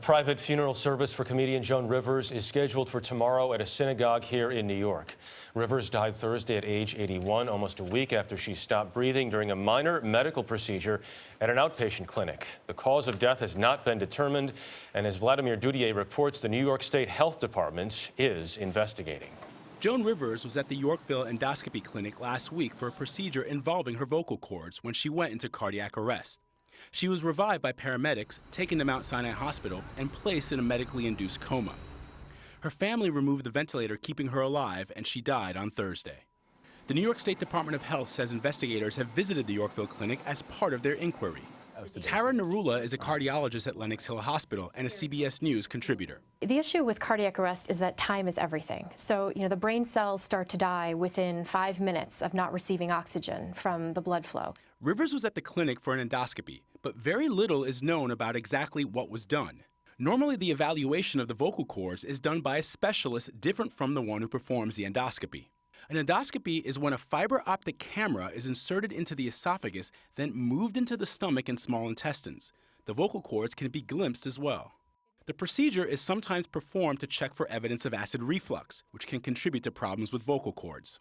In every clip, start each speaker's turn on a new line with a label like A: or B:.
A: A private funeral service for comedian Joan Rivers is scheduled for tomorrow at a synagogue here in New York. Rivers died Thursday at age 81, almost a week after she stopped breathing during a minor medical procedure at an outpatient clinic. The cause of death has not been determined, and as Vladimir Duthiers reports, the New York State Health Department is investigating.
B: Joan Rivers was at the Yorkville endoscopy clinic last week for a procedure involving her vocal cords when she went into cardiac arrest. She was revived by paramedics, taken to Mount Sinai Hospital, and placed in a medically induced coma. Her family removed the ventilator keeping her alive, and she died on Thursday. The New York State Department of Health says investigators have visited the Yorkville clinic as part of their inquiry. Tara Narula is a cardiologist at Lenox Hill Hospital and a CBS News contributor.
C: The issue with cardiac arrest is that time is everything. So, the brain cells start to die within 5 minutes of not receiving oxygen from the blood flow.
B: Rivers was at the clinic for an endoscopy, but very little is known about exactly what was done. Normally, the evaluation of the vocal cords is done by a specialist different from the one who performs the endoscopy. An endoscopy is when a fiber optic camera is inserted into the esophagus, then moved into the stomach and small intestines. The vocal cords can be glimpsed as well. The procedure is sometimes performed to check for evidence of acid reflux, which can contribute to problems with vocal cords.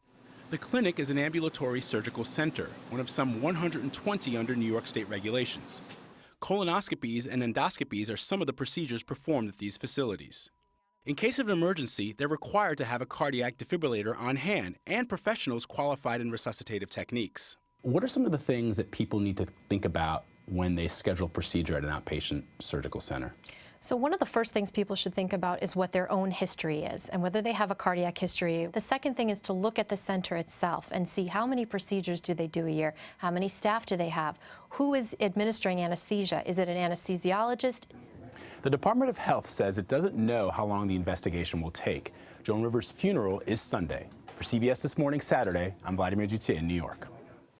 B: The clinic is an ambulatory surgical center, one of some 120 under New York State regulations. Colonoscopies and endoscopies are some of the procedures performed at these facilities. In case of an emergency, they're required to have a cardiac defibrillator on hand and professionals qualified in resuscitative techniques.
D: What are some of the things that people need to think about when they schedule a procedure at an outpatient surgical center?
C: So one of the first things people should think about is what their own history is and whether they have a cardiac history. The second thing is to look at the center itself and see how many procedures do they do a year, how many staff do they have, who is administering anesthesia, is it an anesthesiologist?
D: The Department of Health says it doesn't know how long the investigation will take. Joan Rivers' funeral is Sunday. For CBS This Morning Saturday, I'm Vladimir Duthiers in New York.